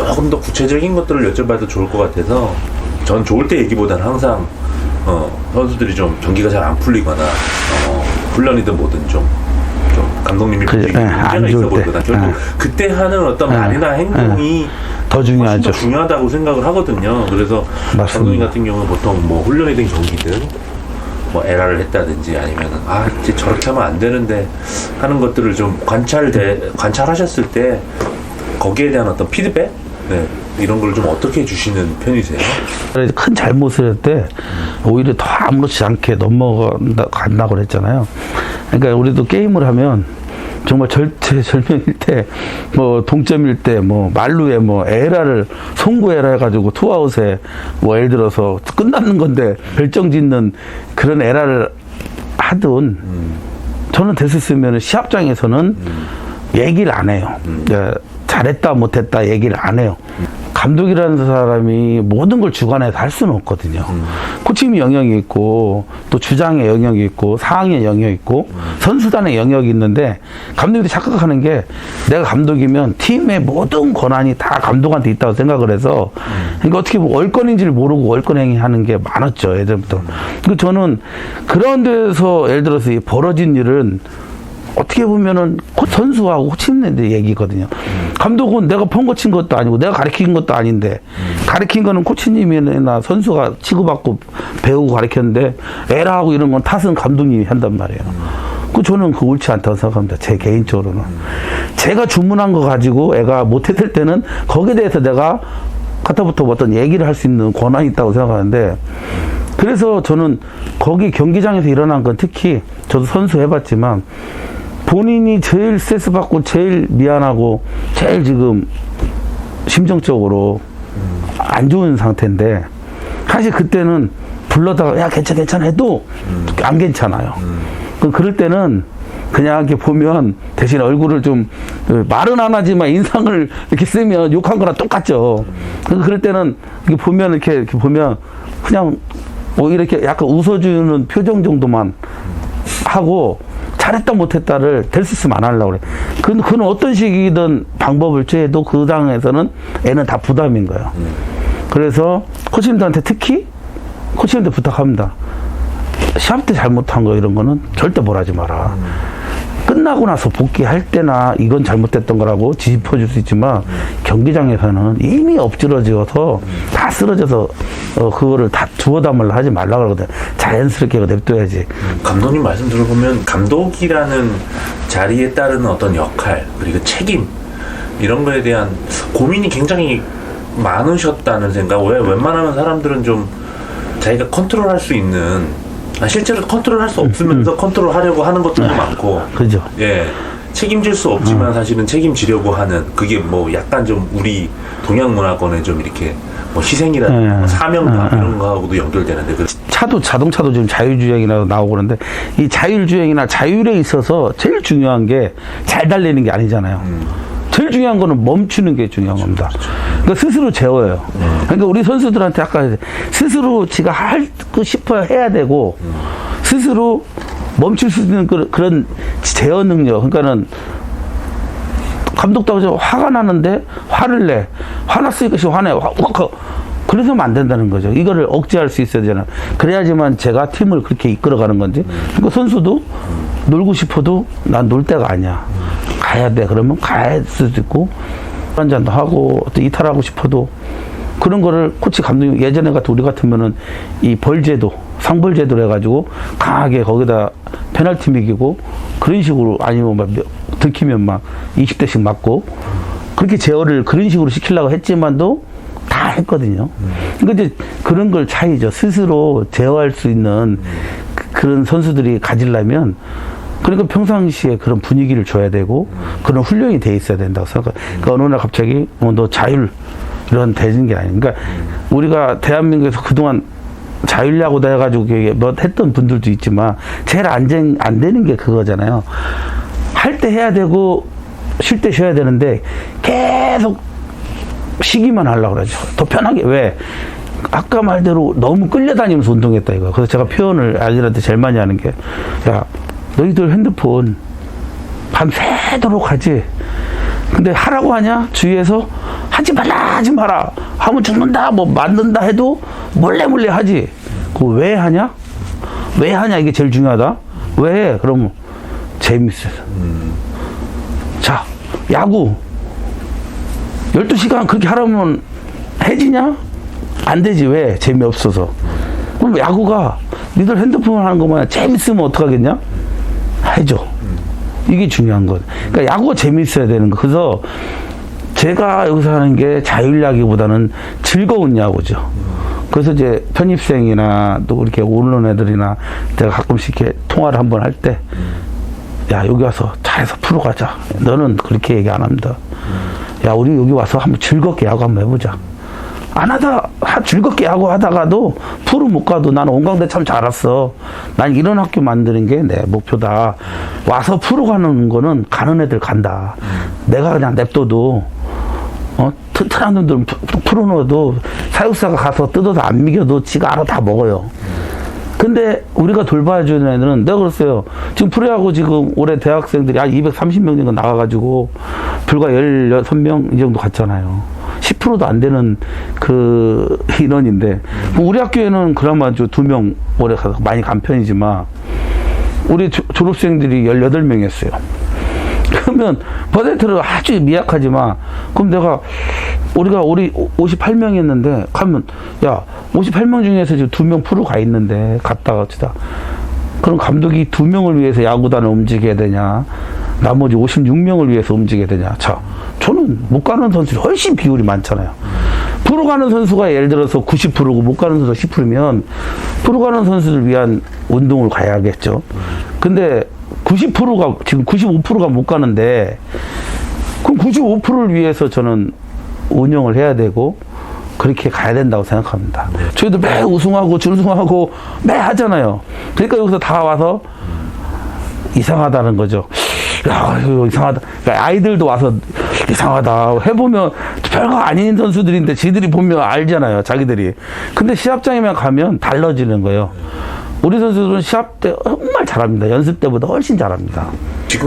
조금 더 구체적인 것들을 여쭤봐도 좋을 것 같아서 전 좋을 때 얘기보다는 항상 선수들이 좀 경기가 잘 안 풀리거나 훈련이든 뭐든 좀 감독님이 문제가 있어 보이거든. 결국 그때 하는 어떤 말이나 행동이 더 중요하죠. 더 중요하다고 생각을 하거든요. 그래서 감독님 같은 경우는 보통 뭐 훈련이든 경기든 뭐 에라를 했다든지 아니면은 이제 저렇게 하면 안 되는데 하는 것들을 좀 관찰하셨을 때 거기에 대한 어떤 피드백 이런 걸 좀 어떻게 주시는 편이세요? 큰 잘못을 할 때 오히려 더 아무렇지 않게 넘어간다고 그랬잖아요. 그러니까 우리도 게임을 하면 정말 절체절명일 때, 뭐 동점일 때, 뭐 말루에 뭐 에라를 송구 에라 해가지고 투아웃에 뭐 예를 들어서 끝났는 건데 결정짓는 그런 에라를 하든 저는 됐었으면 시합장에서는 얘기를 안 해요. 잘했다 못했다 얘기를 안 해요. 감독이라는 사람이 모든 걸 주관해서 할 수는 없거든요. 코칭의 영역이 있고 또 주장의 영역이 있고 상황의 영역이 있고 선수단의 영역이 있는데 감독들이 착각하는 게 내가 감독이면 팀의 모든 권한이 다 감독한테 있다고 생각을 해서 그러니까 어떻게 보면 월권인지를 모르고 월권행위 하는 게 많았죠. 예전부터. 그리고 저는 그런 데서 예를 들어서 이 벌어진 일은 어떻게 보면은 선수하고 코치님들 얘기거든요. 감독은 내가 펑거 친 것도 아니고 내가 가르친 것도 아닌데 가르친 거는 코치님이나 선수가 치고받고 배우고 가르쳤는데 에라하고 이런 건 탓은 감독님이 한단 말이에요. 저는 그거 옳지 않다고 생각합니다. 제 개인적으로는. 제가 주문한 거 가지고 애가 못했을 때는 거기에 대해서 내가 갖다부터 어떤 얘기를 할 수 있는 권한이 있다고 생각하는데 그래서 저는 거기 경기장에서 일어난 건 특히 저도 선수 해봤지만 본인이 제일 스트레스 받고 제일 미안하고 제일 지금 심정적으로 안 좋은 상태인데 사실 그때는 불러다가 야 괜찮아 해도 안 괜찮아요. 그럴 때는 그냥 이렇게 보면 대신 얼굴을 좀 말은 안 하지만 인상을 이렇게 쓰면 욕한 거랑 똑같죠. 그럴 때는 이렇게 보면 이렇게 보면 그냥 뭐 이렇게 약간 웃어주는 표정 정도만 하고 잘했다 못했다를 될 수 있으면 안 하려고 그래. 그는 어떤 식이든 방법을 취해도 그 당에서는 애는 다 부담인 거예요. 그래서 코치님들한테 특히 코치님들 부탁합니다. 시합 때 잘못한 거 이런 거는 절대 뭘 하지 마라. 끝나고 나서 복귀할 때나 이건 잘못됐던 거라고 짚어줄 수 있지만 경기장에서는 이미 엎질러져서 다 쓰러져서 그거를 다 주워 담으려 하지 말라 그러거든. 자연스럽게 냅둬야지. 감독님 말씀 들어보면 감독이라는 자리에 따르는 어떤 역할 그리고 책임 이런 거에 대한 고민이 굉장히 많으셨다는 생각. 왜 웬만하면 사람들은 좀 자기가 컨트롤할 수 있는 실제로 컨트롤할 수 없으면서 컨트롤하려고 하는 것들도 많고, 그죠. 예, 책임질 수 없지만 사실은 책임지려고 하는 그게 뭐 약간 좀 우리 동양 문화권에 좀 이렇게 뭐 희생이라든가 사명감 이런 거하고도 연결되는데 자동차도 지금 자율주행이나 나오고 그러는데 이 자율주행이나 자율에 있어서 제일 중요한 게 잘 달리는 게 아니잖아요. 제일 중요한 거는 멈추는 게 중요한 겁니다. 그러니까 스스로 재워요. 그러니까 우리 선수들한테 아까 스스로 지가 하고 싶어 해야 되고 스스로 멈출 수 있는 그런 제어 능력. 그러니까는 감독도 하죠. 화가 나는데 화를 내. 화났으니까 화내. 그래서는 안 된다는 거죠. 이거를 억제할 수 있어야 되잖아. 그래야지만 제가 팀을 그렇게 이끌어가는 건지. 그러니까 선수도 놀고 싶어도 난 놀 때가 아니야. 가야 돼. 그러면 가야 수도 있고 한잔도 하고 또 이탈하고 싶어도 그런 거를 코치 감독님 예전에 같은 우리 같으면은 이 벌제도 상벌제도로 해가지고 강하게 거기다 페널티 매기고 그런 식으로 아니면 막 들키면 막 20대씩 맞고 그렇게 제어를 그런 식으로 시키려고 했지만도 다 했거든요. 그러니까 이제 그런 걸 차이죠. 스스로 제어할 수 있는 그런 선수들이 가지려면 그러니까 평상시에 그런 분위기를 줘야 되고 그런 훈련이 돼 있어야 된다고 생각해요. 그러니까 어느 날 갑자기 너 자율 이런 되는 게 아니에요. 그러니까 우리가 대한민국에서 그동안 자율야구다 해가지고 뭐 했던 분들도 있지만 제일 안 되는 게 그거잖아요. 할 때 해야 되고 쉴 때 쉬어야 되는데 계속 쉬기만 하려고 그러죠. 더 편하게. 왜? 아까 말대로 너무 끌려다니면서 운동했다 이거. 그래서 제가 표현을 아이들한테 제일 많이 하는 게 야 너희들 핸드폰 밤새도록 하지. 근데 하라고 하냐? 주위에서 하지 마라 하면 죽는다 뭐 맞는다 해도 몰래 하지. 그거 왜 하냐? 왜 하냐 이게 제일 중요하다. 왜 해? 그러면 재밌어요. 자, 야구 12시간 그렇게 하려면 해지냐? 안 되지. 왜? 재미없어서. 그럼 야구가 니들 핸드폰 하는 것만 재밌으면 어떡하겠냐? 해줘. 이게 중요한 것. 그러니까 야구가 재밌어야 되는 거. 그래서 제가 여기서 하는 게 자율야구보다는 즐거운 야구죠. 그래서 이제 편입생이나 또 이렇게 오는 애들이나 제가 가끔씩 이렇게 통화를 한번 할 때, 야, 여기 와서 잘해서 프로 가자. 너는 그렇게 얘기 안 합니다. 야, 우리 여기 와서 한번 즐겁게 야구 한번 해보자. 즐겁게 야구 하다가도 프로 못 가도 나는 온강대 참 잘 왔어. 난 이런 학교 만드는 게 내 목표다. 와서 프로 가는 거는 가는 애들 간다. 내가 그냥 냅둬도, 튼튼한 놈들은 프로 넣어도 사육사가 가서 뜯어서 안 미겨도 지가 알아 다 먹어요. 근데 우리가 돌봐주는 애들은 내가 그랬어요. 지금 프로야구 지금 올해 대학생들이 230명 정도 나와가지고 불과 16명 이 정도 갔잖아요. 10%도 안 되는 그 인원인데 우리 학교에는 그나마 2명 올해 가서 많이 간 편이지만 우리 졸업생들이 18명이었어요. 그러면 퍼센트는 아주 미약하지만 그럼 우리가 58명이었는데 가면 야 58명 중에서 지금 2명 프로 가 있는데 갔다가 치다 그럼 감독이 2명을 위해서 야구단을 움직여야 되냐 나머지 56명을 위해서 움직여야 되냐. 자, 저는 못 가는 선수들이 훨씬 비율이 많잖아요. 프로 가는 선수가 예를 들어서 90%고 못 가는 선수가 10%면 프로 가는 선수들 위한 운동을 가야겠죠. 근데 90%가 지금 95%가 못 가는데 그럼 95%를 위해서 저는 운영을 해야 되고 그렇게 가야 된다고 생각합니다. 저희도 매 우승하고 준우승하고 매 하잖아요. 그러니까 여기서 다 와서 이상하다는 거죠. 야, 이거 이상하다. 그러니까 아이들도 와서 이상하다. 해보면 별거 아닌 선수들인데 지들이 보면 알잖아요. 자기들이. 근데 시합장에만 가면 달라지는 거예요. 우리 선수들은 시합 때 정말 잘합니다. 연습 때보다 훨씬 잘합니다.